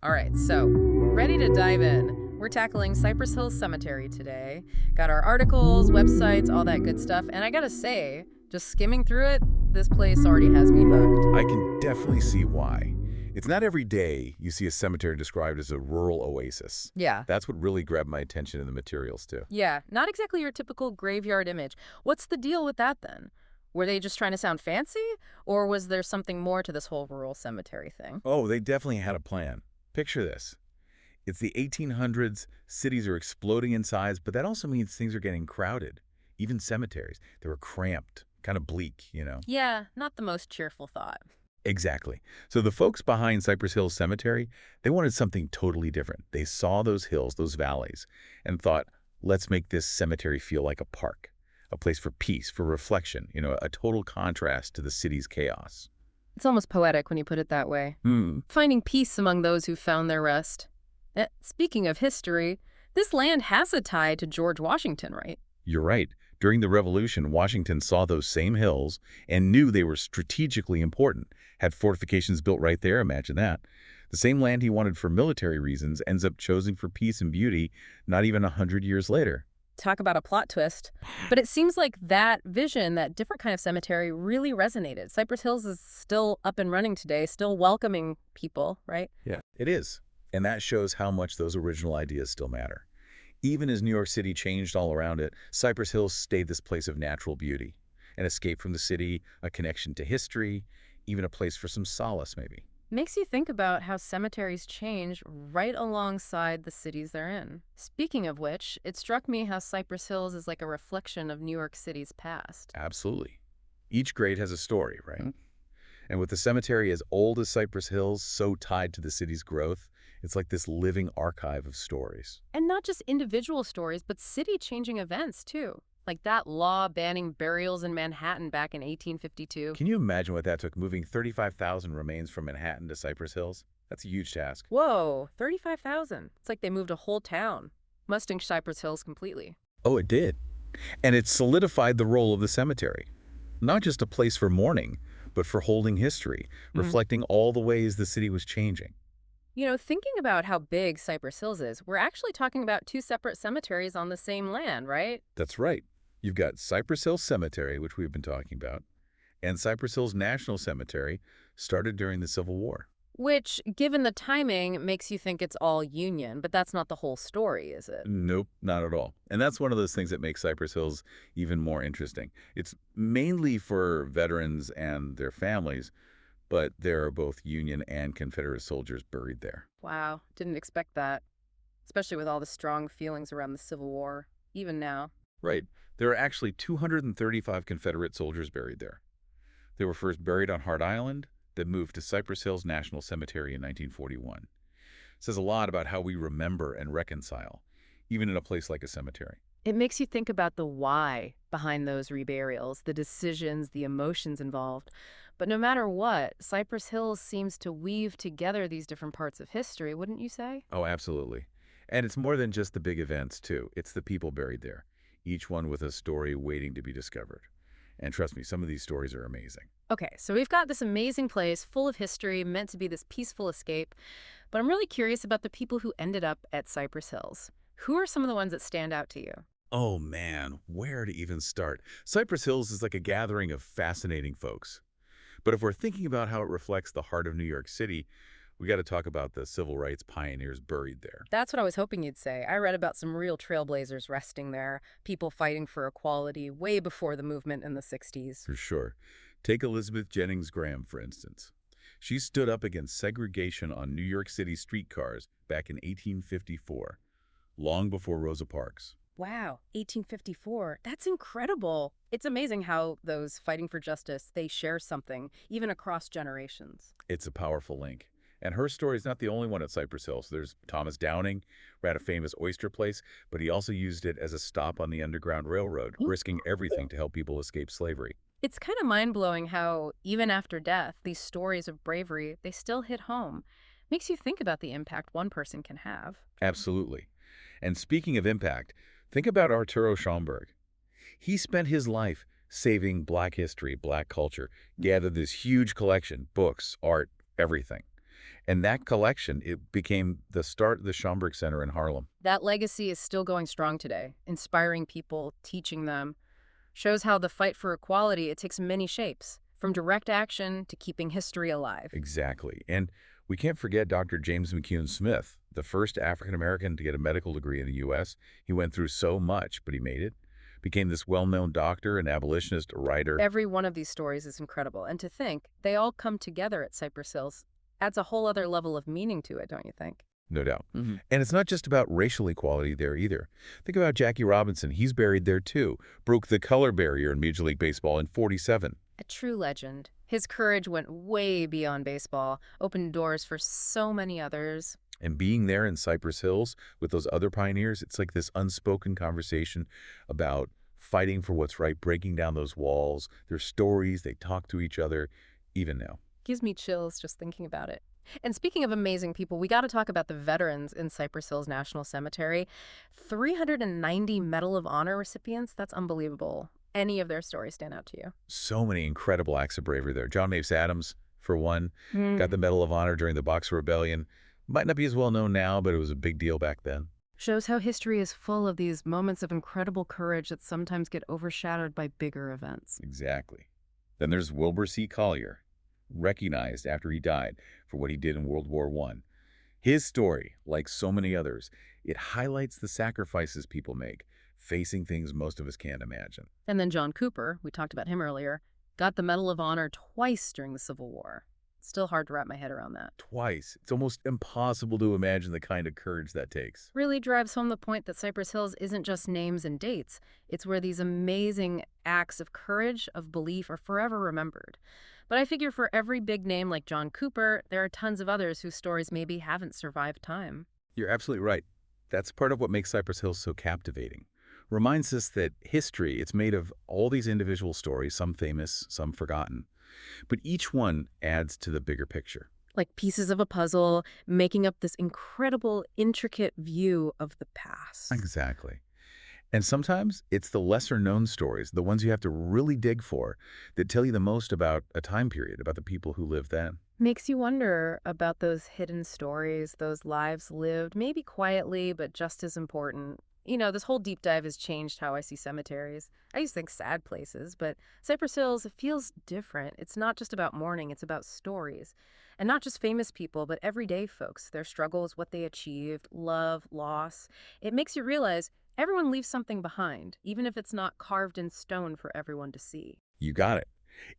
All right, so ready to dive in. We're tackling Cypress Hills Cemetery today. Got our articles, websites, all that good stuff. And I gotta say, just skimming through it, this place already has me hooked. I can definitely see why. It's not every day you see a cemetery described as a rural oasis. Yeah. That's what really grabbed my attention in the materials, too. Yeah, not exactly your typical graveyard image. What's the deal with that then? Were they just trying to sound fancy? Or was there something more to this whole rural cemetery thing? Oh, they definitely had a plan. Picture this. It's the 1800s, cities are exploding in size, but that also means things are getting crowded. Even cemeteries, they were cramped, kind of bleak. Yeah, not the most cheerful thought. Exactly. So the folks behind Cypress Hills Cemetery, they wanted something totally different. They saw those hills, those valleys, and thought, let's make this cemetery feel like a park, a place for peace, for reflection, a total contrast to the city's chaos. It's almost poetic when you put it that way. Finding peace among those who found their rest. Speaking of history, this land has a tie to George Washington, right? You're right. During the Revolution, Washington saw those same hills and knew they were strategically important. Had fortifications built right there, imagine that. The same land he wanted for military reasons ends up chosen for peace and beauty not even 100 years later. Talk about a plot twist. But it seems like that vision, that different kind of cemetery, really resonated. Cypress Hills is still up and running today, still welcoming people, right? Yeah, it is. And that shows how much those original ideas still matter. Even as New York City changed all around it, Cypress Hills stayed this place of natural beauty. An escape from the city, a connection to history, even a place for some solace, maybe. Makes you think about how cemeteries change right alongside the cities they're in. Speaking of which, it struck me how Cypress Hills is like a reflection of New York City's past. Absolutely. Each grade has a story, right? And with the cemetery as old as Cypress Hills, so tied to the city's growth, it's like this living archive of stories. And not just individual stories, but city-changing events, too. Like that law banning burials in Manhattan back in 1852. Can you imagine what that took, moving 35,000 remains from Manhattan to Cypress Hills? That's a huge task. Whoa, 35,000. It's like they moved a whole town. Mustang Cypress Hills completely. Oh, it did. And it solidified the role of the cemetery. Not just a place for mourning, but for holding history, reflecting all the ways the city was changing. You know, thinking about how big Cypress Hills is, we're actually talking about two separate cemeteries on the same land, right? That's right. You've got Cypress Hills Cemetery, which we've been talking about, and Cypress Hills National Cemetery, started during the Civil War. Which, given the timing, makes you think it's all Union, but that's not the whole story, is it? Nope, not at all. And that's one of those things that makes Cypress Hills even more interesting. It's mainly for veterans and their families, but there are both Union and Confederate soldiers buried there. Wow, didn't expect that. Especially with all the strong feelings around the Civil War, even now. Right. There are actually 235 Confederate soldiers buried there. They were first buried on Hart Island, then moved to Cypress Hills National Cemetery in 1941. It says a lot about how we remember and reconcile, even in a place like a cemetery. It makes you think about the why behind those reburials, the decisions, the emotions involved. But no matter what, Cypress Hills seems to weave together these different parts of history, wouldn't you say? Oh, absolutely. And it's more than just the big events, too. It's the people buried there, each one with a story waiting to be discovered. And trust me, some of these stories are amazing. Okay, so we've got this amazing place full of history, meant to be this peaceful escape. But I'm really curious about the people who ended up at Cypress Hills. Who are some of the ones that stand out to you? Oh man, where to even start? Cypress Hills is like a gathering of fascinating folks. But if we're thinking about how it reflects the heart of New York City, we got to talk about the civil rights pioneers buried there. That's what I was hoping you'd say. I read about some real trailblazers resting there, people fighting for equality way before the movement in the 60s. For sure. Take Elizabeth Jennings Graham, for instance. She stood up against segregation on New York City streetcars back in 1854, long before Rosa Parks. Wow, 1854. That's incredible. It's amazing how those fighting for justice, they share something, even across generations. It's a powerful link. And her story is not the only one at Cypress Hills. There's Thomas Downing, ran a famous oyster place, but he also used it as a stop on the Underground Railroad, risking everything to help people escape slavery. It's kind of mind-blowing how, even after death, these stories of bravery, they still hit home. Makes you think about the impact one person can have. Absolutely. And speaking of impact, think about Arturo Schomburg. He spent his life saving Black history, Black culture, gathered this huge collection, books, art, everything. And that collection, it became the start of the Schomburg Center in Harlem. That legacy is still going strong today, inspiring people, teaching them. Shows how the fight for equality, it takes many shapes, from direct action to keeping history alive. Exactly. And we can't forget Dr. James McCune Smith, the first African-American to get a medical degree in the U.S. He went through so much, but he made it. Became this well-known doctor, an abolitionist, a writer. Every one of these stories is incredible, and to think they all come together at Cypress Hills adds a whole other level of meaning to it, don't you think? No doubt. And it's not just about racial equality there either. Think about Jackie Robinson. He's buried there too. Broke the color barrier in Major League Baseball in '47. A true legend. His courage went way beyond baseball, opened doors for so many others. And being there in Cypress Hills with those other pioneers, it's like this unspoken conversation about fighting for what's right, breaking down those walls. Their stories, they talk to each other, even now. Gives me chills just thinking about it. And speaking of amazing people, we got to talk about the veterans in Cypress Hills National Cemetery. 390 Medal of Honor recipients, that's unbelievable. Any of their stories stand out to you? So many incredible acts of bravery there. John Mapes Adams, for one, got the Medal of Honor during the Boxer Rebellion. Might not be as well known now, but it was a big deal back then. Shows how history is full of these moments of incredible courage that sometimes get overshadowed by bigger events. Exactly. Then there's Wilbur C. Collier, recognized after he died for what he did in World War I. His story, like so many others, it highlights the sacrifices people make, facing things most of us can't imagine. And then John Cooper, we talked about him earlier, got the Medal of Honor twice during the Civil War. Still hard to wrap my head around that. Twice. It's almost impossible to imagine the kind of courage that takes. Really drives home the point that Cypress Hills isn't just names and dates. It's where these amazing acts of courage, of belief, are forever remembered. But I figure for every big name like John Cooper, there are tons of others whose stories maybe haven't survived time. You're absolutely right. That's part of what makes Cypress Hills so captivating. Reminds us that history, it's made of all these individual stories, some famous, some forgotten. But each one adds to the bigger picture. Like pieces of a puzzle, making up this incredible, intricate view of the past. Exactly. And sometimes it's the lesser-known stories, the ones you have to really dig for, that tell you the most about a time period, about the people who lived then. Makes you wonder about those hidden stories, those lives lived, maybe quietly, but just as important. You know, this whole deep dive has changed how I see cemeteries. I used to think sad places, but Cypress Hills, it feels different. It's not just about mourning, it's about stories. And not just famous people, but everyday folks, their struggles, what they achieved, love, loss. It makes you realize everyone leaves something behind, even if it's not carved in stone for everyone to see. You got it.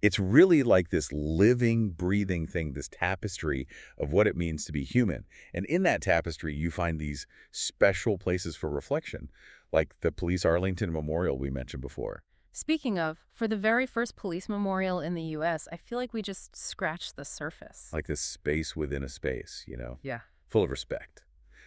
It's really like this living, breathing thing, this tapestry of what it means to be human. And in that tapestry, you find these special places for reflection, like the Police Arlington Memorial we mentioned before. Speaking of, for the very first police memorial in the U.S., I feel like we just scratched the surface. Like this space within a space, Yeah. full of respect.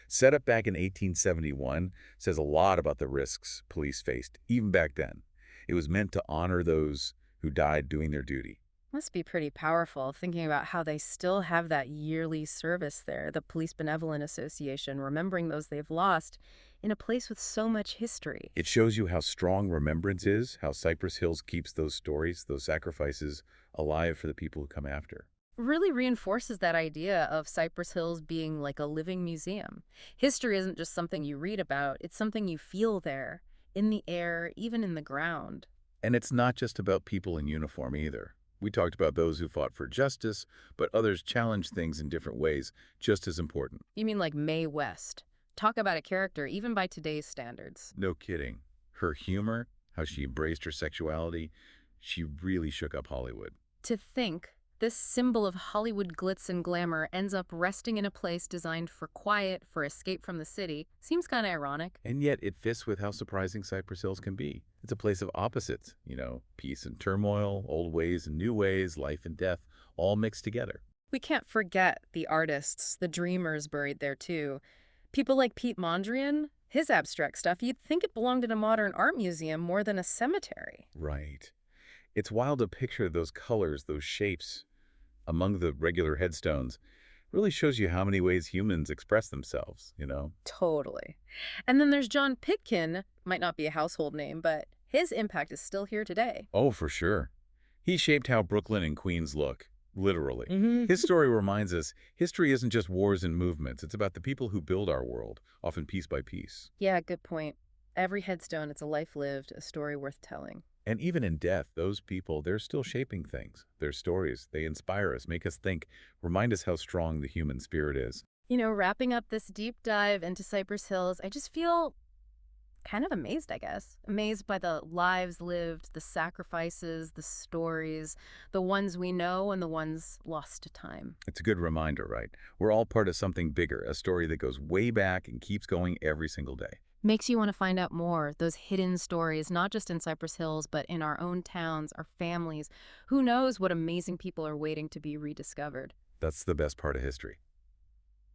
Set up back in 1871, says a lot about the risks police faced, even back then. It was meant to honor those who died doing their duty. Must be pretty powerful thinking about how they still have that yearly service there, the Police Benevolent Association, remembering those they've lost in a place with so much history. It shows you how strong remembrance is, how Cypress Hills keeps those stories, those sacrifices alive for the people who come after. Really reinforces that idea of Cypress Hills being like a living museum. History isn't just something you read about, it's something you feel there, in the air, even in the ground. And it's not just about people in uniform either. We talked about those who fought for justice, but others challenged things in different ways, just as important. You mean like Mae West? Talk about a character, even by today's standards. No kidding. Her humor, how she embraced her sexuality, she really shook up Hollywood. To think, this symbol of Hollywood glitz and glamour ends up resting in a place designed for quiet, for escape from the city, seems kind of ironic. And yet it fits with how surprising Cypress Hills can be. It's a place of opposites, peace and turmoil, old ways and new ways, life and death, all mixed together. We can't forget the artists, the dreamers buried there too. People like Pete Mondrian, his abstract stuff, you'd think it belonged in a modern art museum more than a cemetery. Right. It's wild to picture those colors, those shapes among the regular headstones. Really shows you how many ways humans express themselves, Totally. And then there's John Pitkin, might not be a household name, but his impact is still here today. Oh, for sure. He shaped how Brooklyn and Queens look. literally. Hmm. His story reminds us history isn't just wars and movements. It's about the people who build our world, often piece by piece. Yeah, good point. Every headstone, it's a life lived, a story worth telling. And even in death, those people, they're still shaping things. Their stories, they inspire us, make us think, remind us how strong the human spirit is. Wrapping up this deep dive into Cypress Hills, I just feel kind of amazed, I guess. Amazed by the lives lived, the sacrifices, the stories, the ones we know and the ones lost to time. It's a good reminder, right? We're all part of something bigger, a story that goes way back and keeps going every single day. Makes you want to find out more, those hidden stories, not just in Cypress Hills, but in our own towns, our families. Who knows what amazing people are waiting to be rediscovered? That's the best part of history.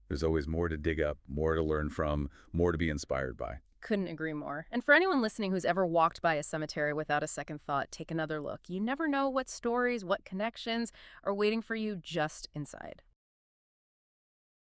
There's always more to dig up, more to learn from, more to be inspired by. Couldn't agree more. And for anyone listening who's ever walked by a cemetery without a second thought, take another look. You never know what stories, what connections are waiting for you just inside.